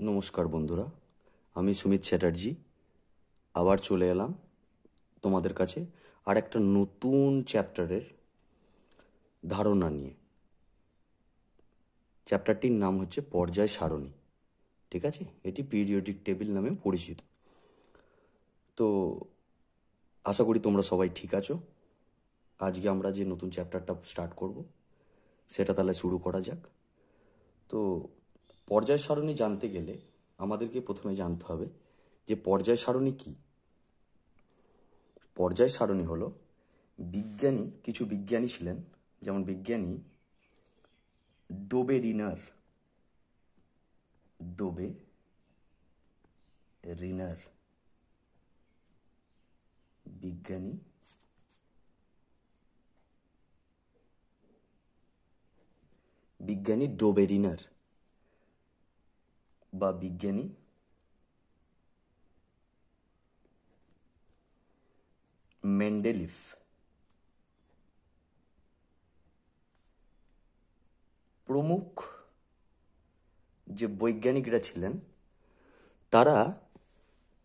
নমস্কার বন্ধুরা, আমি সুমিত চ্যাটার্জি আবার চলে এলাম তোমাদের কাছে আর একটা নতুন চ্যাপ্টারের ধারণা নিয়ে। চ্যাপ্টারটির নাম হচ্ছে পর্যায় সারণী। ঠিক আছে, এটি পিরিয়ডিক টেবিল নামে পরিচিত। তো আশা করি তোমরা সবাই ঠিক আছো। আজকে আমরা যে নতুন চ্যাপ্টারটা স্টার্ট করব সেটা তাহলে শুরু করা যাক। তো পর্যায় সারণী জানতে গেলে আমাদেরকে প্রথমে জানতে হবে যে পর্যায় সারণী কি। পর্যায় সারণী হলো কিছু বিজ্ঞানী ছিলেন, যেমন বিজ্ঞানী ডোবে রিনার বিজ্ঞানী ডোবে রিনার বা বিজ্ঞানী মেন্ডেলিফ প্রমুখ যে বৈজ্ঞানিকরা ছিলেন তারা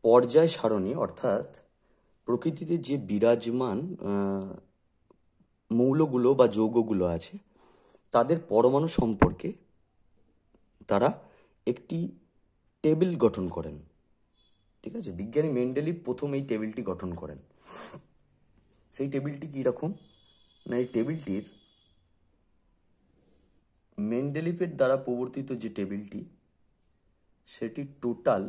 পর্যায় সারণী অর্থাৎ প্রকৃতিতে যে বিরাজমান মৌলগুলো বা যৌগগুলো আছে তাদের পরমাণু সম্পর্কে তারা একটি টেবিল গঠন করেন। ঠিক আছে, বিজ্ঞানী মেন্ডেলিফ প্রথম এই টেবিলটি গঠন করেন। সেই টেবিলটি কীরকম না, এই টেবিলটির মেন্ডেলিফের দ্বারা প্রবর্তিত যে টেবিলটি সেটি টোটাল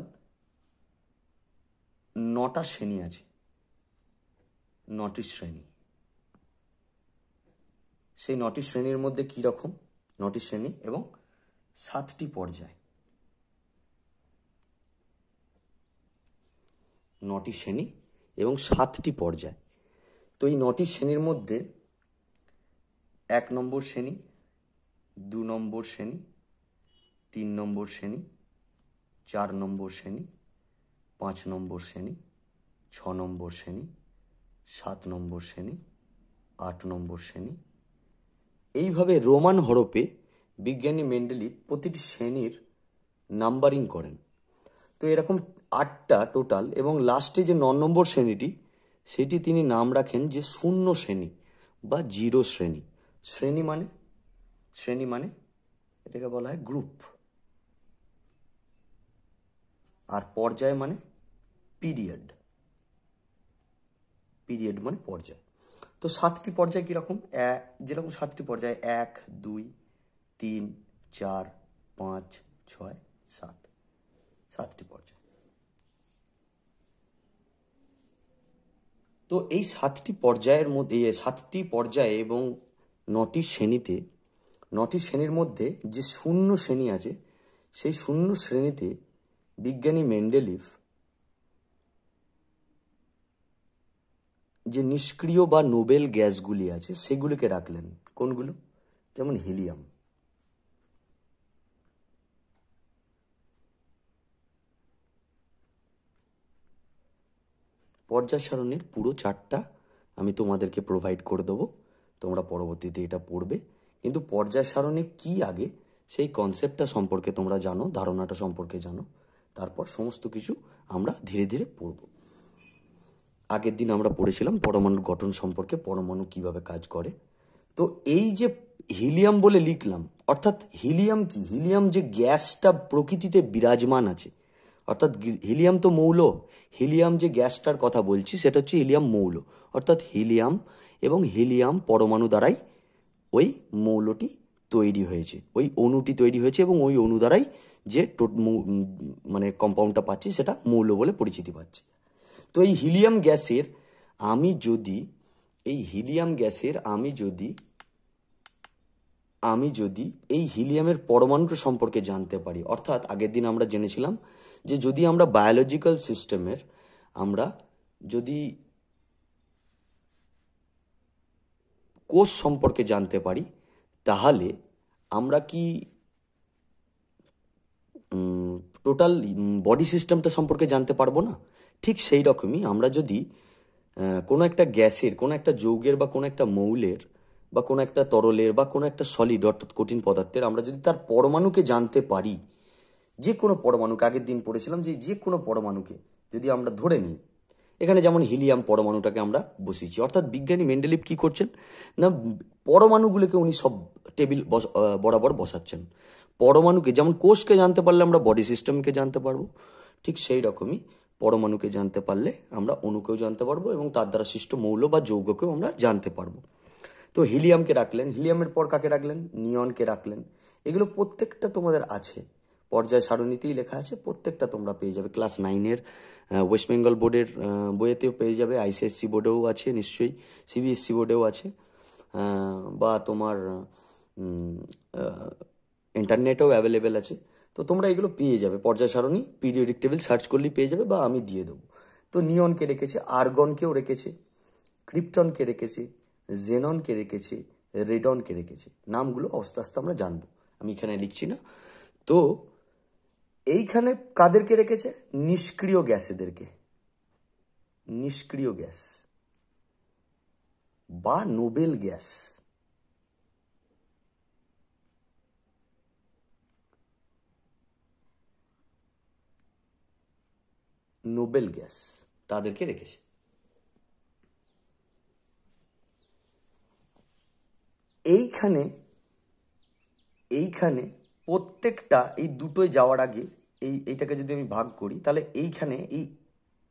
9টা শ্রেণী আছে, 9টি শ্রেণী। সেই 9টি শ্রেণীর মধ্যে কী রকম, 9টি শ্রেণী এবং 7টি পর্যায়। 9টি শ্রেণী এবং 7টি পর্যায়। তো এই 9টি শ্রেণীর মধ্যে 1 নম্বর শ্রেণী, 2 নম্বর শ্রেণী, 3 নম্বর শ্রেণী, 4 নম্বর শ্রেণী, 5 নম্বর শ্রেণী, 6 নম্বর শ্রেণী, 7 নম্বর শ্রেণী, 8 নম্বর শ্রেণী, এইভাবে রোমান হরপে বিজ্ঞানী মেন্ডেলিফ প্রতিটি শ্রেণীর নাম্বারিং করেন। তো এরকম 8টা টোটাল, এবং লাস্টে যে 9 নম্বর শ্রেণীটি সেটি তিনি নাম রাখেন যে 0 শ্রেণী বা 0 শ্রেণী। শ্রেণী মানে এটাকে বলা হয় গ্রুপ, আর পর্যায় মানে পিরিয়ড মানে পর্যায়। তো 7টি পর্যায় কীরকম, যেরকম 7টি পর্যায় 1, 2, 3, 4, 5, 6, 7, 7টি পর্যায়। তো এই 7টি পর্যায়ের মধ্যে 7টি পর্যায়ে এবং 9টি শ্রেণীতে, 9টি শ্রেণীর মধ্যে যে 0 শ্রেণী আছে সেই 0 শ্রেণীতে বিজ্ঞানী মেন্ডেলিফ যে নিষ্ক্রিয় বা নোবেল গ্যাসগুলি আছে সেগুলিকে রাখলেন। কোনগুলো? যেমন হিলিয়াম। পর্যায় সারণীর পুরো চার্টটা আমি তোমাদেরকে প্রোভাইড করে দেবো, তোমরা পরবর্তীতে এটা পড়বে। কিন্তু পর্যায় সারণী কি আগে সেই কনসেপ্টটা সম্পর্কে তোমরা জানো, ধারণাটা সম্পর্কে জানো, তারপর সমস্ত কিছু আমরা ধীরে ধীরে পড়ব। আগের দিন আমরা পড়েছিলাম পরমাণুর গঠন সম্পর্কে, পরমাণু কিভাবে কাজ করে। তো এই যে হিলিয়াম বলে লিখলাম, অর্থাৎ হিলিয়াম কি, হিলিয়াম যে গ্যাসটা প্রকৃতিতে বিরাজমান আছে, অর্থাৎ হিলিয়াম তো মৌল, হিলিয়াম যে গ্যাসটার কথা বলছি সেটা হচ্ছে হিলিয়াম মৌল, অর্থাৎ হিলিয়াম এবং হিলিয়াম পরমাণু দ্বারাই ওই মৌলটি তৈরি হয়েছে, ওই অণুটি তৈরি হয়েছে, এবং ওই অণু দ্বারাই যে মানে কম্পাউন্ডটা পাচ্ছি সেটা মৌল বলে পরিচিতি পাচ্ছে। তো এই হিলিয়াম গ্যাসের আমি যদি এই হিলিয়ামের পরমাণুটা সম্পর্কে জানতে পারি, অর্থাৎ আগের দিন আমরা জেনেছিলাম যে যদি আমরা বায়োলজিক্যাল সিস্টেমের যদি কোষ সম্পর্কে জানতে পারি তাহলে আমরা কি টোটাল বডি সিস্টেমটা সম্পর্কে জানতে পারবো না? ঠিক সেই রকমই আমরা যদি কোনো একটা গ্যাসের, কোনো একটা যৌগের বা কোনো একটা মৌলের বা কোনো একটা তরলের বা কোনো একটা সলিড অর্থাৎ কঠিন পদার্থের আমরা যদি তার পরমাণুকে জানতে পারি যে কোনো পরমাণুকে, আগের দিন পড়েছিলাম যে কোনো পরমাণুকে যদি আমরা ধরে নিই, এখানে যেমন হিলিয়াম পরমাণুটাকে আমরা বসিয়েছি, অর্থাৎ বিজ্ঞানী মেন্ডেলিভ কি করছেন না, পরমাণুগুলোকে উনি সব টেবিল বরাবর বসাচ্ছেন। পরমাণুকে, যেমন কোষকে জানতে পারলে আমরা বডি সিস্টেমকে জানতে পারবো, ঠিক সেই রকমই পরমাণুকে জানতে পারলে আমরা অণুকেও জানতে পারবো এবং তার দ্বারা সৃষ্ট মৌল বা যৌগকেও আমরা জানতে পারবো। তো হিলিয়ামকে রাখলেন, হিলিয়ামের পর কাকে রাখলেন, নিয়নকে রাখলেন। এগুলো প্রত্যেকটা তোমাদের আছে, পর্যায় সারণীতেই লেখা আছে, প্রত্যেকটা তোমরা পেয়ে যাবে। ক্লাস 9-এর ওয়েস্ট বেঙ্গল বোর্ডের বইয়েতেও পেয়ে যাবে, আইসিএসসি বোর্ডেও আছে নিশ্চয়ই, সিবিএসসি বোর্ডেও আছে, বা তোমার ইন্টারনেটেও অ্যাভেলেবেল আছে। তো তোমরা এগুলো পেয়ে যাবে, পর্যায় সারণী পিরিয়ডিক টেবিল সার্চ করলেই পেয়ে যাবে, বা আমি দিয়ে দেবো। তো নিয়নকে রেখেছে, আর্গনকেও রেখেছে, ক্রিপ্টনকে রেখেছে, জেননকে রেখেছে, রেডনকে রেখেছে। নামগুলো আস্তে আস্তে আমরা জানবো, আমি এখানে লিখছি না। তো এইখানে কাদেরকে রেখেছে, নিষ্ক্রিয় গ্যাস, এদেরকে নিষ্ক্রিয় গ্যাস বা নোবেল গ্যাস। নোবেল গ্যাস তাদেরকে রেখেছে। এইখানে প্রত্যেকটা, এই দুটোয় যাওয়ার আগে এইটাকে যদি আমি ভাগ করি, তাহলে এইখানে এই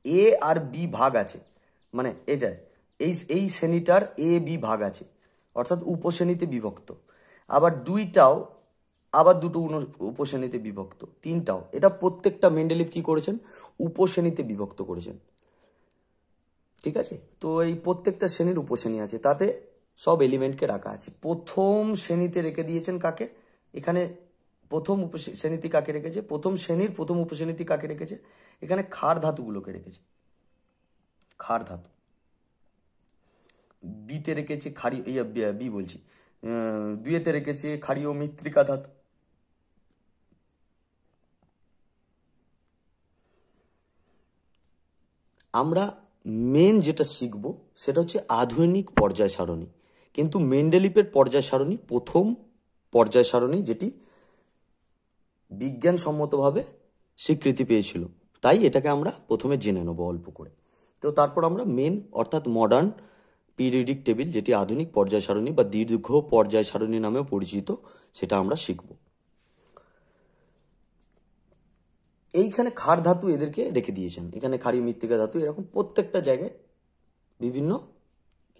এ আর বি ভাগ আছে, মানে এটা এই শ্রেণীটার এ বি ভাগ আছে, অর্থাৎ উপশ্রেণীতে বিভক্ত। আবার দুইটাও আবার দুটো উপশ্রেণীতে বিভক্ত, তিনটাও, এটা প্রত্যেকটা মেন্ডেলিভ কি করেছেন, উপশ্রেণীতে বিভক্ত করেছেন। ঠিক আছে, তো এই প্রত্যেকটা শ্রেণীর উপশ্রেণী আছে, তাতে সব এলিমেন্টকে রাখা আছে। প্রথম শ্রেণীতে রেখে দিয়েছেন কাকে, এখানে প্রথম উপশ্রেণীতে কাকে রেখেছে, প্রথম শ্রেণীর প্রথম উপশ্রেণীতে কাকে রেখেছে, এখানে ক্ষার ধাতুগুলোকে রেখেছে, ক্ষার ধাতু। বিতে রেখেছে বি বলছি, বিয়েতে রেখেছে ক্ষারীয় মৃত্তিকা ধাতু। আমরা মেন যেটা শিখব সেটা হচ্ছে আধুনিক পর্যায় সারণী, কিন্তু মেন্ডেলিভের পর্যায় সারণী প্রথম পর্যায় সারণী, যেটি বিজ্ঞানসম্মতভাবে স্বীকৃতি পেয়েছিল, তাই এটাকে আমরা প্রথমে জেনে নেব অল্প করে। তো তারপর আমরা মেন অর্থাৎ মডার্ন পিরিয়ডিক টেবিল, যেটি আধুনিক পর্যায় সারণী বা দীর্ঘ পর্যায় সারণী নামেও পরিচিত, সেটা আমরা শিখব। এইখানে ক্ষার ধাতু এদেরকে রেখে দিয়েছেন, এখানে ক্ষারীয় মৃত্তিকা ধাতু, এরকম প্রত্যেকটা জায়গায় বিভিন্ন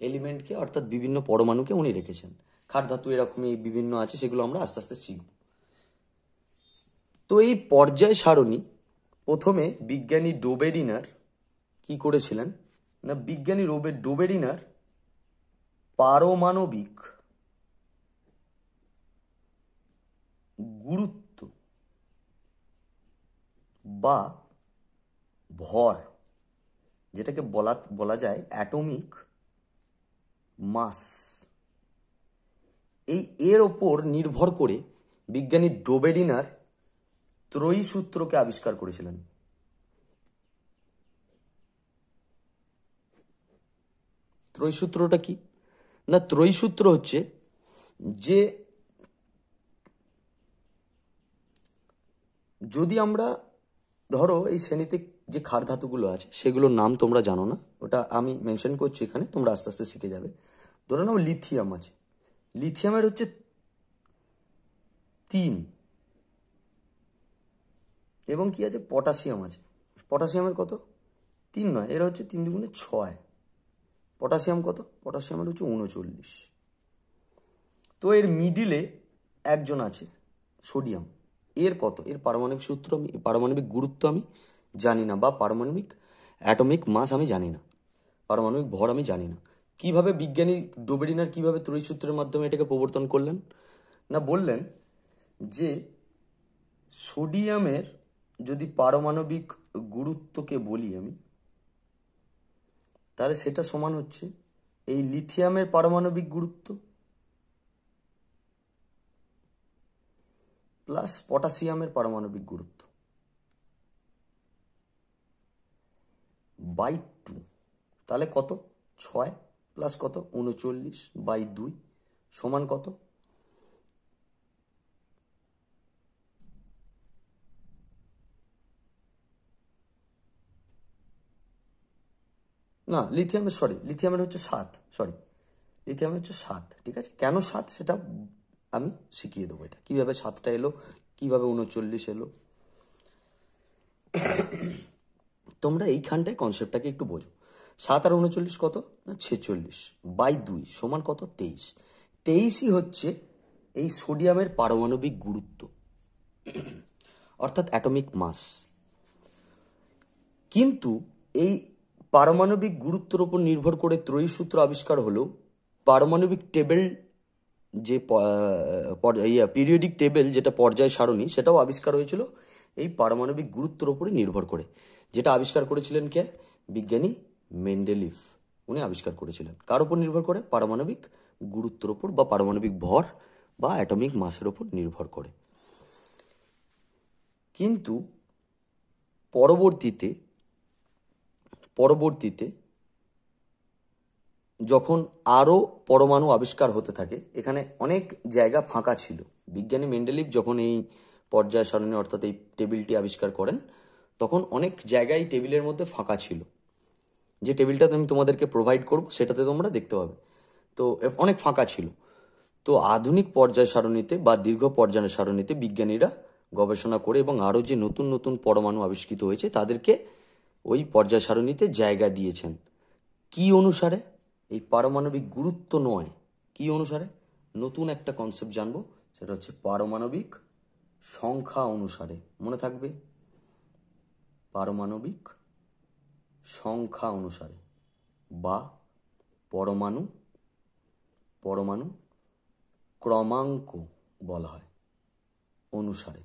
এলিমেন্টকে অর্থাৎ বিভিন্ন পরমাণুকে উনি রেখেছেন। ক্ষার ধাতু এরকমই বিভিন্ন আছে, সেগুলো আমরা আস্তে আস্তে শিখব। তো এই পর্যায় সারণী প্রথমে বিজ্ঞানী ডোবেরিনার কি করেছিলেন না, বিজ্ঞানী ডোবেরিনার পারমাণবিক গুরুত্ব বা ভর, যেটাকে বলা যায় অ্যাটমিক মাস, এর ওপর নির্ভর করে বিজ্ঞানী ডোবেরিনার ত্রয়ী সূত্রকে আবিষ্কার করেছিলেন। ত্রয়ী সূত্রটা কি না, ত্রয়ী সূত্র হচ্ছে যে যদি আমরা ধরো এই শ্রেণীতে যে ক্ষার ধাতুগুলো আছে সেগুলোর নাম তোমরা জানো না, ওটা আমি মেনশন করছি এখানে, তোমরা আস্তে আস্তে শিখে যাবে। ধরে নাও লিথিয়াম আছে, লিথিয়ামের হচ্ছে 3, এবং কি আছে, পটাশিয়াম আছে, পটাশিয়ামের কত, 3 নয়, এরা হচ্ছে 3 দুগুণে 6, পটাশিয়াম কত, পটাশিয়ামের হচ্ছে 39। তো এর মিডিলে একজন আছে সোডিয়াম, এর কত, এর পারমাণবিক সূত্র আমি, পারমাণবিক গুরুত্ব আমি জানি না, বা পারমাণবিক অ্যাটমিক মাস আমি জানি না, পারমাণবিক ভর আমি জানি না। কিভাবে বিজ্ঞানী ডোবেরিনার কিভাবে ত্রয়ী সূত্রের মাধ্যমে এটাকে প্রবর্তন করলেন না, বললেন যে সোডিয়ামের যদি পারমাণবিক গুরুত্বকে বলি আমি, তাহলে সেটা সমান হচ্ছে এই লিথিয়ামের পারমাণবিক গুরুত্ব প্লাস পটাশিয়ামের পারমাণবিক গুরুত্ব বাই 2, তাহলে কত, 6 প্লাস কত 39/2 সমান কত, না, লিথিয়ামের হচ্ছে 7, লিথিয়ামের হচ্ছে 7, ঠিক আছে। কেন 7 সেটা আমি শিখিয়ে দেবো, এটা কিভাবে 7টা এলো, কিভাবে 39 এলো। তোমরা এইখানটায় কনসেপ্টটাকে একটু বোঝো। 7 আর 39 কত না 46/2 সমান কত 23। 23ই হচ্ছে এই সোডিয়ামের পারমাণবিক গুরুত্ব, অর্থাৎ অ্যাটমিক মাস। কিন্তু এই পারমাণবিক গুরুত্বের উপর নির্ভর করে ত্রয়ী সূত্র আবিষ্কার হলেও পারমাণবিক টেবিল যে পিরিয়ডিক টেবিল যেটা পর্যায় সারণী, সেটাও আবিষ্কার হয়েছিল এই পারমাণবিক গুরুত্বের উপরে নির্ভর করে, যেটা আবিষ্কার করেছিলেন কে? বিজ্ঞানী মেন্ডেলিভ। উনি আবিষ্কার করেছিলেন কার উপর নির্ভর করে? পারমাণবিক গুরুত্বের উপর বা পারমাণবিক ভর বা অ্যাটমিক মাসের উপর নির্ভর করে। কিন্তু পরবর্তীতে যখন আরও পরমাণু আবিষ্কার হতে থাকে, এখানে অনেক জায়গা ফাঁকা ছিল। বিজ্ঞানী মেন্ডেলিভ যখন এই পর্যায় সারণী অর্থাৎ এই টেবিলটি আবিষ্কার করেন, তখন অনেক জায়গায় টেবিলের মধ্যে ফাঁকা ছিল। যে টেবিলটা আমি তোমাদেরকে প্রোভাইড করব সেটাতে তোমরা দেখতে পাবে, তো অনেক ফাঁকা ছিল। তো আধুনিক পর্যায় সারণীতে বা দীর্ঘ পর্যায় সারণীতে বিজ্ঞানীরা গবেষণা করে এবং আরও যে নতুন নতুন পরমাণু আবিষ্কৃত হয়েছে তাদেরকে ওই পর্যায় সারণীতে জায়গা দিয়েছেন। কি অনুসারে? এই পারমাণবিক গুরুত্ব নয়, কি অনুসারে? নতুন একটা কনসেপ্ট জানবো, সেটা হচ্ছে পারমাণবিক সংখ্যা অনুসারে। মনে থাকবে, পারমাণবিক সংখ্যা অনুসারে বা পরমাণু ক্রমাঙ্ক বলা হয় অনুসারে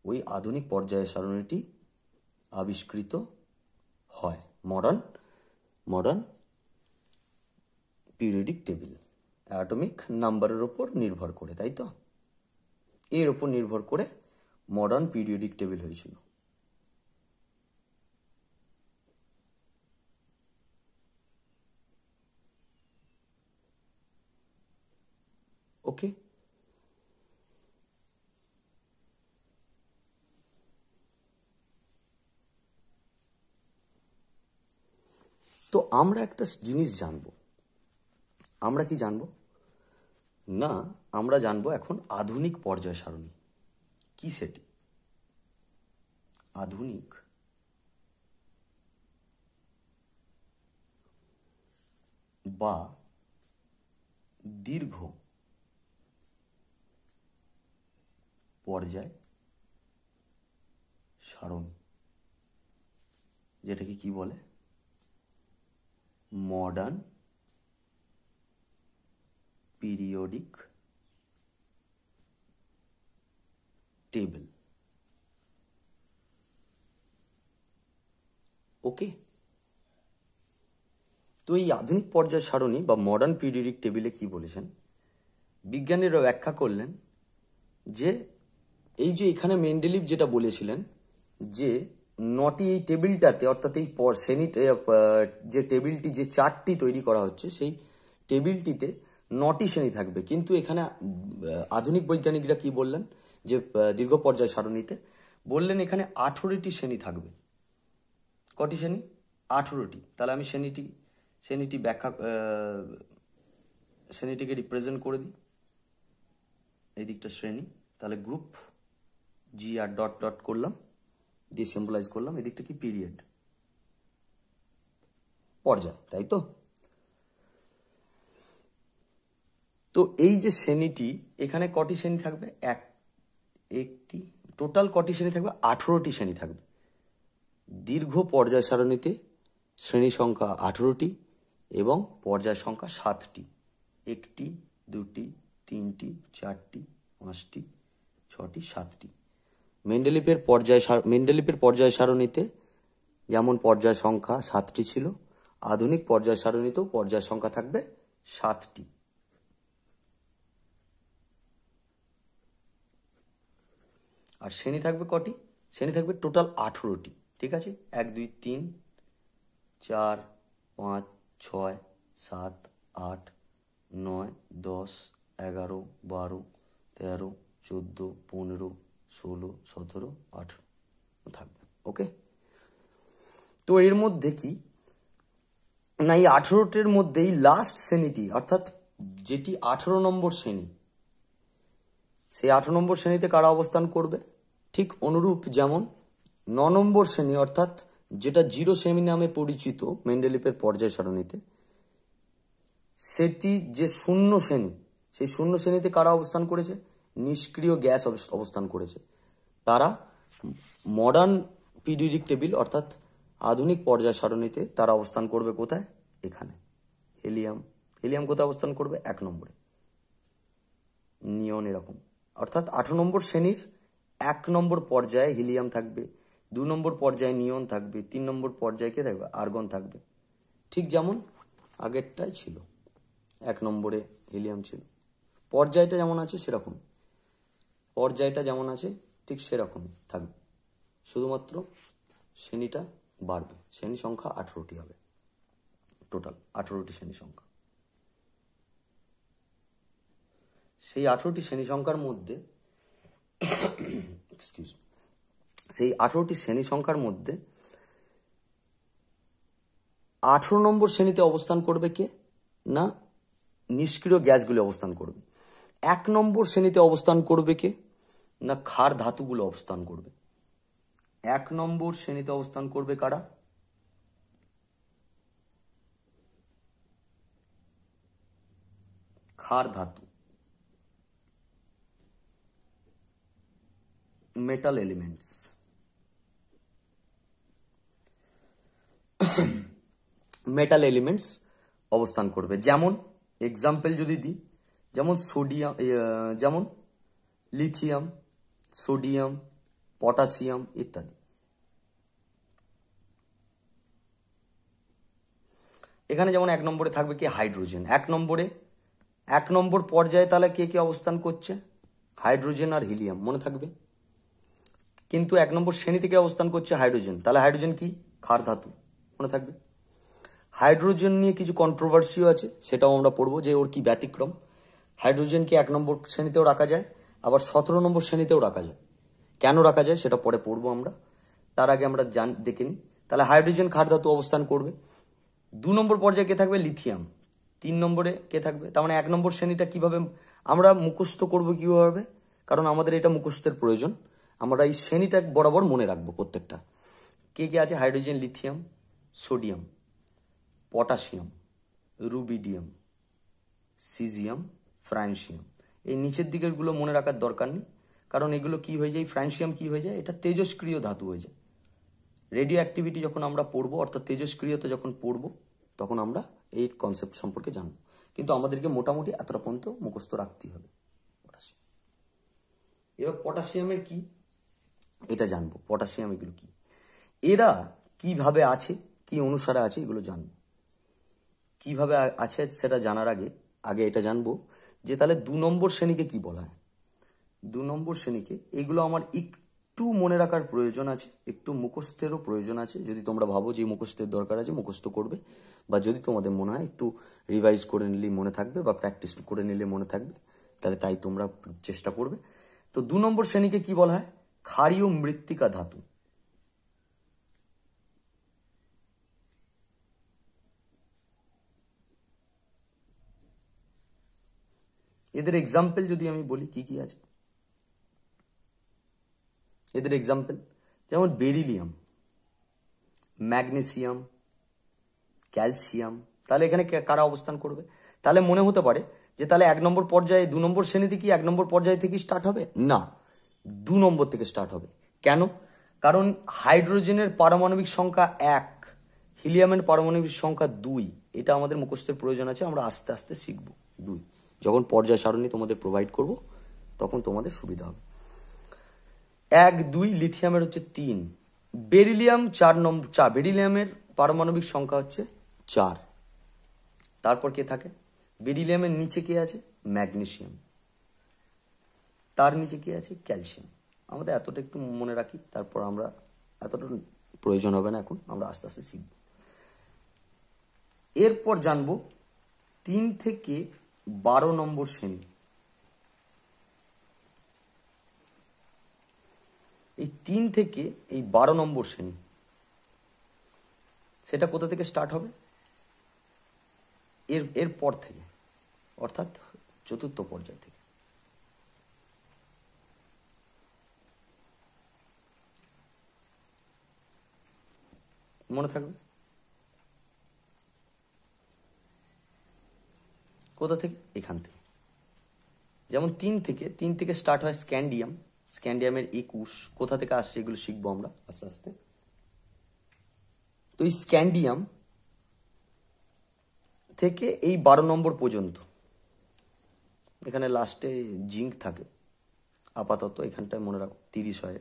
ওই আধুনিক পর্যায় সারণীটি আবিষ্কৃত হয়। মডার্ন পিরিয়ডিক টেবিল অ্যাটমিক নাম্বারের ওপর নির্ভর করে, তাই তো? এর ওপর নির্ভর করে মডার্ন পিরিয়ডিক টেবিল হয়েছিল। ওকে, তো আমরা একটা জিনিস জানবো। আমরা কি জানবো না? আমরা জানবো এখন আধুনিক পর্যায় সারণী কি সেটি। আধুনিক বা দীর্ঘ পর্যায় সারণী, যেটাকে কি বলে? Modern periodic table. ওকে, তো এই আধুনিক পর্যায় সারণী বা মডার্ন পিরিয়ডিক টেবিলে কি বলেছেন বিজ্ঞানীরা? ব্যাখ্যা করলেন যে এই যে এখানে মেন্ডেলিভ যেটা বলেছিলেন যে নটি এই টেবিলটাতে, অর্থাৎ এই শ্রেণীতে যে টেবিলটি, যে চার্টটি তৈরি করা হচ্ছে, সেই টেবিলটিতে 9টি শ্রেণী থাকবে। কিন্তু এখানে আধুনিক বৈজ্ঞানিকরা কি বললেন যে দীর্ঘ পর্যায় সারণীতে বললেন এখানে 18টি শ্রেণী থাকবে। কটি শ্রেণী? 18টি। তাহলে আমি শ্রেণীটিকে রিপ্রেজেন্ট করে দিই। এই দিকটা শ্রেণী, তাহলে গ্রুপ জি আর ডট ডট করলাম, দিয়ে সিম্বলাইজ করলাম। এদিকটা কি? পিরিয়ড, পর্যায়, তাই তো? তো এই যে শ্রেণীটি, এখানে কটি শ্রেণী থাকবে? একটি। টোটাল কটি শ্রেণী থাকবে? 18টি শ্রেণী থাকবে। দীর্ঘ পর্যায় সারণীতে শ্রেণী সংখ্যা 18টি এবং পর্যায় সংখ্যা 7টি। 1টি, 2টি, 3টি, 4টি, 5টি, 6টি, 7টি। মেন্ডেলিভের পর্যায় সারণীতে যেমন পর্যায় সংখ্যা 7টি ছিল, আধুনিক পর্যায় সারণীতেও পর্যায় সংখ্যা থাকবে 7টি। আর শ্রেণী থাকবে কটি? শ্রেণী থাকবে টোটাল 18টি, ঠিক আছে? 1 2 3 4 5 6 7 8 9 10 11 12 13 14 15 16 17 18 থাকবে। ওকে, তো এর মধ্যে কি না, এই 18টির মধ্যেই লাস্ট শ্রেণীটি, অর্থাৎ যেটি 18 নম্বর শ্রেণী, সেই 18 নম্বর শ্রেণীতে কারা অবস্থান করবে? ঠিক অনুরূপ যেমন 9 নম্বর শ্রেণী, অর্থাৎ যেটা জিরো শ্রেণী নামে পরিচিত মেন্ডেলিভের পর্যায় সারণীতে, সেটি যে শূন্য শ্রেণী, সেই শূন্য শ্রেণীতে কারা অবস্থান করেছে? নিষ্ক্রিয় গ্যাস অবস্থান করেছে। তারা মডার্ন পিরিয়ডিক টেবিল অর্থাৎ আধুনিক পর্যায় সারণীতে তারা অবস্থান করবে কোথায়? এখানে। হিলিয়াম, হিলিয়াম কোথায় অবস্থান করবে? 1 নম্বরে। নিয়ন এরকম, অর্থাৎ 18 নম্বর শ্রেণীর 1 নম্বর পর্যায়ে হিলিয়াম থাকবে, 2 নম্বর পর্যায়ে নিয়ন থাকবে, 3 নম্বর পর্যায়ে কে থাকবে? আর্গন থাকবে। ঠিক যেমন আগেরটাই ছিল, 1 নম্বরে হিলিয়াম ছিল। পর্যায়টা যেমন আছে সেরকম, পর্যায়টা যেমন আছে ঠিক সেরকমই থাকবে, শুধুমাত্র শ্রেণীটা বাড়বে। শ্রেণী সংখ্যা 18টি হবে, টোটাল 18টি শ্রেণী সংখ্যা। সেই 18টি শ্রেণী সংখ্যার মধ্যে সেই 18টি শ্রেণী সংখ্যার মধ্যে 18 নম্বর শ্রেণীতে অবস্থান করবে কে? না, নিষ্ক্রিয় গ্যাসগুলো অবস্থান করবে। 1 নম্বর শ্রেণীতে অবস্থান করবে কে? না, ক্ষার ধাতুগুলো অবস্থান করবে। 1 নম্বর শ্রেণীতে অবস্থান করবে কারা? ক্ষার ধাতু, মেটাল এলিমেন্টস। মেটাল এলিমেন্টস অবস্থান করবে। যেমন এক্সাম্পল যদি দিই, যেমন সোডিয়াম, যেমন লিথিয়াম, সোডিয়াম, পটাশিয়াম ইত্যাদি। এখানে যেমন 1 নম্বরে থাকবে কি? হাইড্রোজেন। 1 নম্বরে 1 নম্বর পর্যায়ে তাহলে কে কে অবস্থান করছে? হাইড্রোজেন আর হিলিয়াম, মনে থাকবে। কিন্তু 1 নম্বর শ্রেণী থেকে অবস্থান করছে হাইড্রোজেন, তাহলে হাইড্রোজেন কি? ক্ষার ধাতু, মনে থাকবে। হাইড্রোজেন নিয়ে কিছু কন্ট্রোভার্সিও আছে, সেটাও আমরা পড়বো যে ওর কি ব্যতিক্রম। হাইড্রোজেনকে 1 নম্বর শ্রেণীতেও রাখা যায়, আবার 17 নম্বর শ্রেণীতেও রাখা যায়। কেন রাখা যায় সেটা পরে পড়বো আমরা, তার আগে আমরা দেখে নিই। তাহলে হাইড্রোজেন ক্ষার ধাতু অবস্থান করবে। 2 নম্বর পর্যায়ে কে থাকবে? লিথিয়াম। 3 নম্বরে কে থাকবে? তার মানে 1 নম্বর শ্রেণীটা কিভাবে আমরা মুখস্থ করবো, কিভাবে? কারণ আমাদের এটা মুখস্থের প্রয়োজন, আমরা এই শ্রেণীটা বরাবর মনে রাখবো প্রত্যেকটা। কে কে আছে? Hydrogen, lithium, sodium, potassium, rubidium, caesium, francium. এই নিচের দিকের গুলো মনে রাখার দরকার নেই, কারণ এগুলো কি হয়ে যায়? ফ্রান্সিয়াম কি হয়ে যায়? এটা তেজস্ক্রিয় ধাতু হয়ে যায়। রেডিও অ্যাক্টিভিটি যখন আমরা পড়বো, অর্থাৎ তেজস্ক্রিয়তা যখন পড়বো, তখন আমরা এই কনসেপ্ট সম্পর্কে জানবো। কিন্তু আমাদেরকে মোটামুটি এতটা পর্যন্ত মুখস্থ রাখতেই হবে। এবার পটাশিয়ামের কি, এটা জানবো। পটাশিয়াম এগুলো কি, এরা কিভাবে আছে, কি অনুসারে আছে, এগুলো জানবো। কিভাবে আছে সেটা জানার আগে আগে এটা জানবো যে তাহলে 2 নম্বর শ্রেণীকে কি বলা হয়। 2 নম্বর শ্রেণীকে, এগুলো আমার একটু মনে রাখার প্রয়োজন আছে, একটু মুখস্থেরও প্রয়োজন আছে। যদি তোমরা ভাবো যে মুখস্থের দরকার আছে, মুখস্থ করবে, বা যদি তোমাদের মনে হয় একটু রিভাইজ করে নিলেই মনে থাকবে, বা প্র্যাকটিস করে নিলে মনে থাকবে, তাহলে তাই তোমরা চেষ্টা করবে। তো 2 নম্বর শ্রেণীকে কি বলা হয়? ক্ষারীয় মৃত্তিকা ধাতু। এদের এক্সাম্পল যদি আমি বলি কি কি আছে, এদের এক্সাম্পল যেমন বেরিলিয়াম, ম্যাগনেসিয়াম, ক্যালসিয়াম। তাহলে এখানে কারা অবস্থান করবে? তাহলে মনে হতে পারে যে তাহলে 1 নম্বর পর্যায়ে 2 নম্বর শ্রেণীতে কি 1 নম্বর পর্যায় থেকে স্টার্ট হবে? না, 2 নম্বর থেকে স্টার্ট হবে। কেন? কারণ হাইড্রোজেনের পারমাণবিক সংখ্যা 1, হিলিয়ামের পারমাণবিক সংখ্যা 2। এটা আমাদের মুখস্থের প্রয়োজন আছে, আমরা আস্তে আস্তে শিখব। 2 যখন পর্যায় সারণী তোমাদের প্রোভাইড করব, তখন তোমাদের সুবিধা হবে। 1, 2, লিথিয়ামের হচ্ছে 3, বেরিলিয়াম 4 নম্বর, বেরিলিয়ামের পারমাণবিক সংখ্যা হচ্ছে 4। তারপর কে থাকে? বেরিলিয়ামের নিচে কে আছে? ম্যাগনেসিয়াম। তার নিচে কে আছে? ক্যালসিয়াম। আমাদের এতটা একটু মনে রাখি, তারপর আমরা এতটা প্রয়োজন হবে না, এখন আমরা আস্তে আস্তে শিখব। এরপর জানবো 3 থেকে 12 নম্বর শ্রেণী। এই 3 থেকে এই 12 নম্বর শ্রেণী, সেটা কোথা থেকে স্টার্ট হবে? এর পর থেকে, অর্থাৎ চতুর্থ পর্যায় থেকে। মনে থাকবে? কোথা থেকে? এখান থেকে। যেমন 3 থেকে স্টার্ট হয় স্ক্যান্ডিয়াম, স্ক্যান্ডিয়ামের 21, কোথা থেকে আসছে এগুলো শিখবো আমরা আস্তে আস্তে। তো এই স্ক্যান্ডিয়াম থেকে এই 12 নম্বর পর্যন্ত, এখানে লাস্টে জিঙ্ক থাকে আপাতত, এখানটায় মনে রাখো 30 হয়।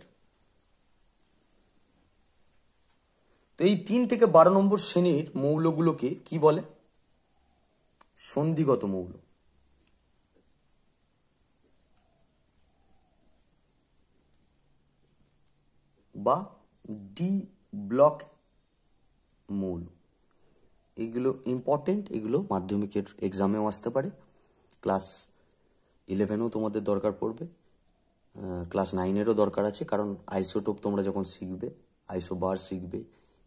তো এই 3 থেকে 12 নম্বর শ্রেণীর মৌলগুলোকে কি বলে? সন্ধিগত মৌল বা ডি ব্লক মৌল। এগুলো ইম্পর্টেন্ট, এগুলো মাধ্যমিকের এক্সামেও আসতে পারে, ক্লাস 11ও তোমাদের দরকার পড়বে, ক্লাস 9-এরও দরকার আছে, কারণ আইসোটোপ তোমরা যখন শিখবে, আইসোবার শিখবে,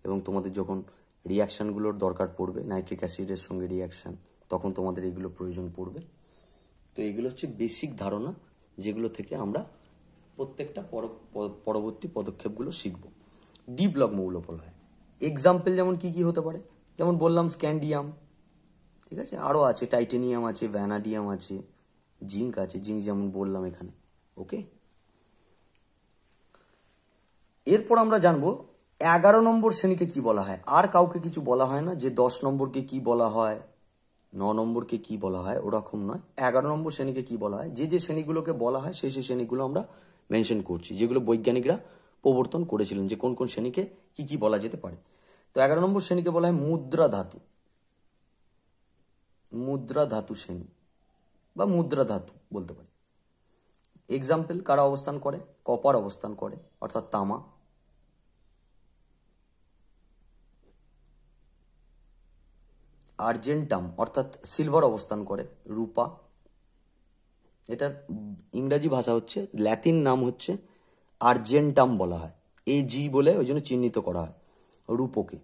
এবং তোমাদের যখন রিয়াকশানগুলোর দরকার পড়বে, নাইট্রিক অ্যাসিডের সঙ্গে রিয়াকশান, তখন তোমাদের এগুলো প্রয়োজন পড়বে। তো এগুলো হচ্ছে বেসিক ধারণা, যেগুলো থেকে আমরা প্রত্যেকটা পরবর্তী পদক্ষেপগুলো শিখব। ডি ব্লক মৌল বলা হয়। এক্সাম্পল যেমন কি কি হতে পারে, যেমন বললাম স্ক্যান্ডিয়াম, ঠিক আছে, আরও আছে, টাইটেনিয়াম আছে, ভ্যানাডিয়াম আছে, জিঙ্ক আছে, জিঙ্ক যেমন বললাম এখানে। ওকে, এরপর আমরা জানবো 11 নম্বর শ্রেণীকে কি বলা হয়। আর কাউকে কিছু বলা হয় না যে 10 নম্বরকে কি বলা হয়, 9 নম্বরকে কি বলা হয়, ওরকম নয়। 11 নম্বর শ্রেণীকে কি বলা হয়, যে যে শ্রেণীগুলোকে বলা হয় সেই সেই শ্রেণীগুলো আমরা মেনশন করছি, যেগুলো বৈজ্ঞানিকরা প্রবর্তন করেছিলেন, যে কোন কোন শ্রেণীকে কি কি বলা যেতে পারে। তো 11 নম্বর শ্রেণীকে বলা হয় মুদ্রা ধাতু, মুদ্রা ধাতু শ্রেণী বা মুদ্রা ধাতু বলতে পারি। এক্সাম্পল কারা অবস্থান করে? কপার অবস্থান করে, অর্থাৎ তামা। আর্জেন্টাম অর্থাৎ সিলভার অবস্থান করে, রূপা। এটার ইংরাজি ভাষা হচ্ছে, ল্যাতিন নাম হচ্ছে আর্জেন্টাম বলা হয়, AG বলে ওই জন্য চিহ্নিত করা হয় রূপকে।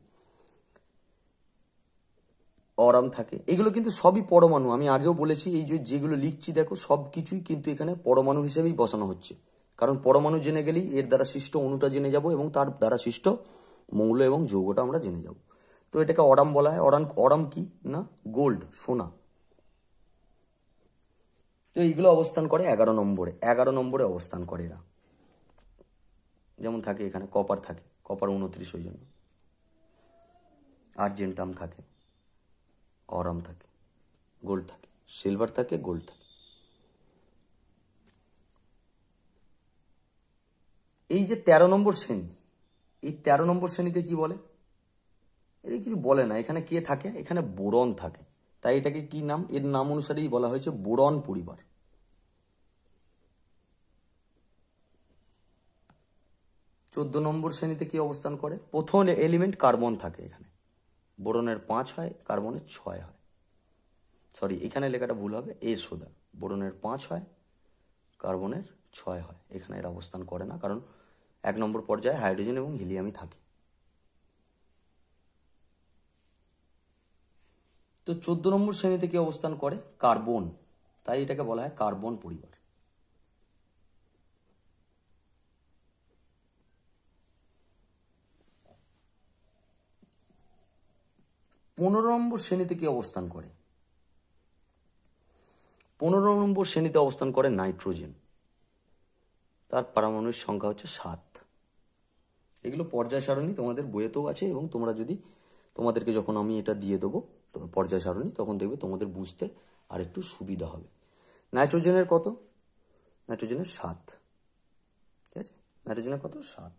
অরাম থাকে। এগুলো কিন্তু সবই পরমাণু, আমি আগেও বলেছি, এই যে যেগুলো লিখছি দেখো সব কিছুই কিন্তু এখানে পরমাণু হিসেবেই বসানো হচ্ছে, কারণ পরমাণু জেনে গেলেই এর দ্বারা সৃষ্ট অণুটা জেনে যাব এবং তার দ্বারা সৃষ্ট মৌল এবং যৌগটা আমরা জেনে যাব। তো এটাকে অরাম বলা হয়। অরাম কি না, গোল্ড, সোনা। তো এইগুলো অবস্থান করে 11 নম্বরে, 11 নম্বরে অবস্থান করে এরা। যেমন থাকে এখানে কপার থাকে, কপার 29 ওই জন্য। আর্জেন্টাম থাকে, অরাম থাকে, গোল্ড থাকে, সিলভার থাকে, গোল্ড থাকে। এই যে 13 নম্বর শ্রেণী, এই 13 নম্বর শ্রেণীকে কি বলে? এটা কিছু বলে না। এখানে কে থাকে? এখানে বোরন থাকে, তাই এটাকে কি নাম, এর নাম অনুসারেই বলা হয়েছে বোরন পরিবার। 14 নম্বর শ্রেণীতে কি অবস্থান করে? প্রথম এলিমেন্ট কার্বন থাকে এখানে, বোরনের 5 হয়, কার্বনের 6 হয়। সরি, এখানে লেখাটা ভুল হবে, এর সোজা বোরনের 5 হয়, কার্বনের 6 হয়। এখানে এর অবস্থান করে না, কারণ 1 নম্বর পর্যায়ে হাইড্রোজেন এবং হিলিয়ামই থাকে। তো 14 নম্বর শ্রেণীতে কি অবস্থান করে? কার্বন, তাই এটাকে বলা হয় কার্বন পরিবার। 15 নম্বর শ্রেণীতে কি অবস্থান করে? 15 নম্বর শ্রেণীতে অবস্থান করে নাইট্রোজেন, তার পারমাণবিক সংখ্যা হচ্ছে 7। এগুলো পর্যায় সারণী তোমাদের বইয়েতেও আছে, এবং তোমরা যদি, তোমাদেরকে যখন আমি এটা দিয়ে দেবো পর্যায় সারণী, তখন দেখবে তোমাদের বুঝতে আর একটু সুবিধা হবে। নাইট্রোজেনের কত? নাইট্রোজেনের 7, ঠিক আছে, নাইট্রোজেনের কত? 7।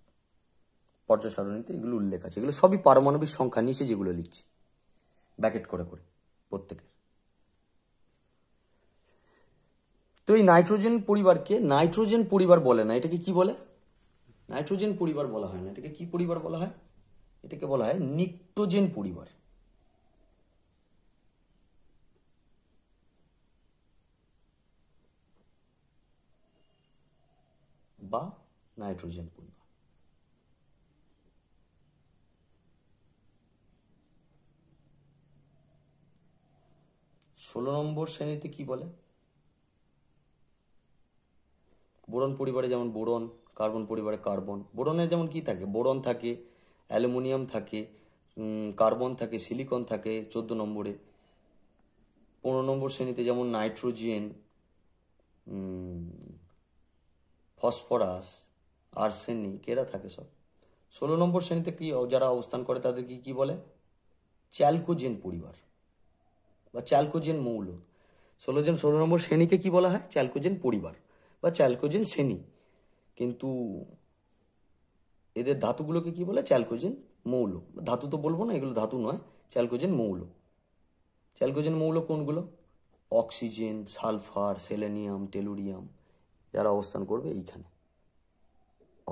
পর্যায় সারণীতে এগুলো উল্লেখ আছে। এগুলো সবই পারমাণবিক সংখ্যা, নিচে যেগুলো লিখছি ব্যাকেট করে করে প্রত্যেকের। তো এই নাইট্রোজেন পরিবারকে নাইট্রোজেন পরিবার বলে না, এটাকে কি বলে? নাইট্রোজেন পরিবার বলা হয় না, এটাকে কি পরিবার বলা হয়? এটাকে বলা হয় নিক্টোজেন পরিবার বা নাইট্রোজেন পরিবার। 16 নম্বর শ্রেণীতে কি বলে? বোরন পরিবারে যেমন বোরন, কার্বন পরিবারে কার্বন। বোরনের যেমন কি থাকে? বোরন থাকে, অ্যালুমিনিয়াম থাকে, কার্বন থাকে, সিলিকন থাকে 14 নম্বরে। 15 নম্বর শ্রেণীতে যেমন নাইট্রোজেন, ফসফরাস, আর্সেনিক এরা থাকে সব। 16 নম্বর শ্রেণীতে কি যারা অবস্থান করে তাদের কি কি বলে? চ্যালকোজেন পরিবার বা চ্যালকোজেন মৌল। 16 নম্বর শ্রেণীকে কি বলা হয়? চ্যালকোজেন পরিবার বা চ্যালকোজেন শ্রেণী। কিন্তু এদের ধাতুগুলোকে কি বলে? চ্যালকোজেন মৌল। ধাতু তো বলবো না, এগুলো ধাতু নয়, চ্যালকোজেন মৌল। চ্যালকোজেন মৌল কোনগুলো? অক্সিজেন, সালফার, সেলেনিয়াম, টেলুরিয়াম যারা অবস্থান করবে এইখানে।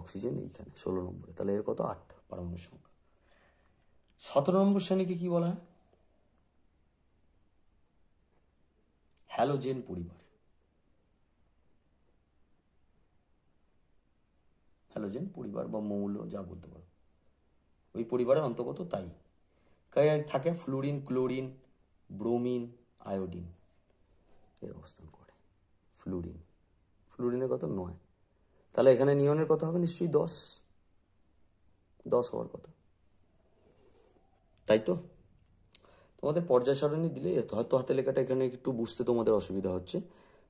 অক্সিজেন এইখানে 16 নম্বরে। তাহলে এর কত? 8 পারমাণবিক সংখ্যা। 17 নম্বর শ্রেণীকে কি বলা হয়? হ্যালোজেন পরিবার। হ্যালোজেন পরিবার বা মৌল যা বলতে পারো, ওই পরিবারের অন্তর্গত তাই। থাকে ফ্লুরিন, ক্লোরিন, ব্রোমিন, আয়োডিন এর অবস্থান করে। ফ্লুরিনের কত? 9। তাহলে এখানে নিয়নের কত হবে? নিশ্চয়ই 10 হওয়ার কথা, তাই তো? তোমাদের পর্যায় সারণী দিলে হয়তো হাতে লেখাটা এখানে একটু বুঝতে তোমাদের অসুবিধা হচ্ছে।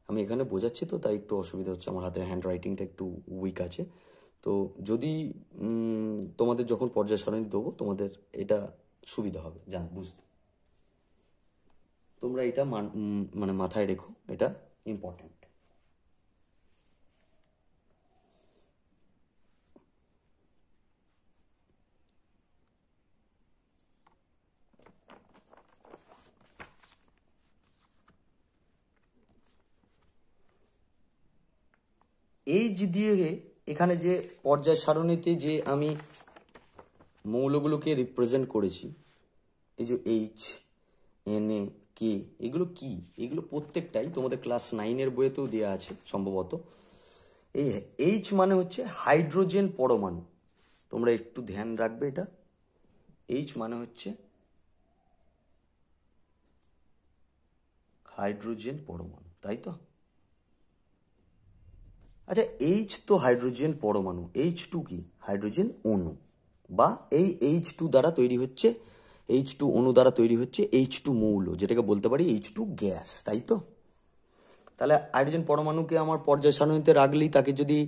আমি এখানে বোঝাচ্ছি তো তাই একটু অসুবিধা হচ্ছে, আমার হাতের হ্যান্ড রাইটিংটা একটু উইক আছে। তো যদি তোমাদের যখন পর্যায় সারণী দেবো তোমাদের এটা সুবিধা হবে বুঝতে। তোমরা এটা মানে মাথায় রেখো, এটা ইম্পর্টেন্ট। এইচ দিয়ে এখানে যে পর্যায় সারণীতে যে আমি মৌলগুলোকে রিপ্রেজেন্ট করেছি, এই যে এইচ, এনএ, কে, এগুলো কি? এগুলো প্রত্যেকটাই তোমাদের ক্লাস 9-এর বইয়েতেও দেওয়া আছে সম্ভবত। এই এইচ মানে হচ্ছে হাইড্রোজেন পরমাণু। তোমরা একটু ধ্যান রাখবে এটা। এইচ মানে হচ্ছে হাইড্রোজেন পরমাণু, তাই তো? আচ্ছা, এইচ তো হাইড্রোজেন পরমাণু, H2 কি? হাইড্রোজেন অণু। বা এই H2 দ্বারা তৈরি হচ্ছে, H2 অণু দ্বারা তৈরি হচ্ছে H2 মৌল, যেটাকে বলতে পারি H2 গ্যাস, তাই তো? তাহলে হাইড্রোজেন পরমাণুকে আমার পর্যায় সারণীতে রাখলেই তাকে যদি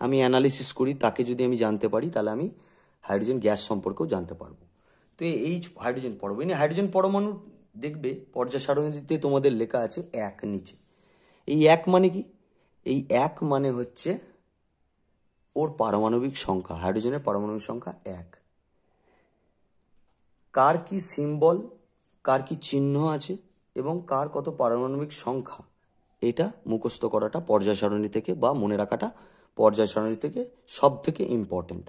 আমি অ্যানালিসিস করি, তাকে যদি আমি জানতে পারি, তাহলে আমি হাইড্রোজেন গ্যাস সম্পর্কেও জানতে পারবো। তো এই হাইড্রোজেন পরমাণু, হাইড্রোজেন পরমাণু দেখবে পর্যায় সারণীতে তোমাদের লেখা আছে 1 নিচে। এই 1 মানে কি? এই 1 মানে হচ্ছে ওর পারমাণবিক সংখ্যা, হাইড্রোজেনের পারমাণবিক সংখ্যা 1। কার কি সিম্বল, কার কি চিহ্ন আছে এবং কার কত পারমাণবিক সংখ্যা, এটা মুখস্থ করাটা পর্যায় সারণী থেকে বা মনে রাখাটা পর্যায় সারণী থেকে সব থেকে ইম্পর্টেন্ট।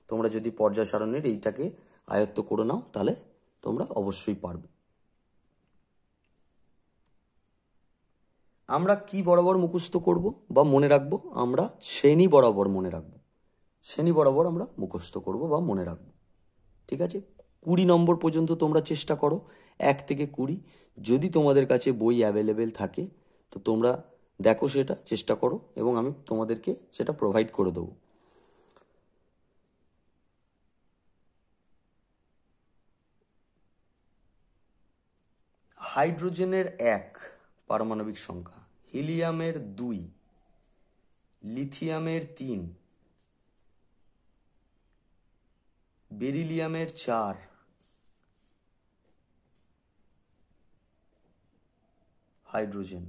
তোমরা যদি পর্যায় সারণীর এইটাকে আয়ত্ত করে নাও তাহলে তোমরা অবশ্যই পারবে। আমরা কি বরাবর মুখস্থ করব বা মনে রাখবো? আমরা শ্রেণী বরাবর মনে রাখবো। শ্রেণী বরাবর আমরা মুখস্থ করব বা মনে রাখবো, ঠিক আছে? 20 নম্বর পর্যন্ত তোমরা চেষ্টা করো, 1 থেকে 20। যদি তোমাদের কাছে বই অ্যাভেলেবেল থাকে তো তোমরা দেখো, সেটা চেষ্টা করো এবং আমি তোমাদেরকে সেটা প্রোভাইড করে দেবো। হাইড্রোজেনের 1 পারমাণবিক সংখ্যা, হিলিয়ামের 2, লিথিয়ামের 3, বেরিলিয়ামের 4, হাইড্রোজেন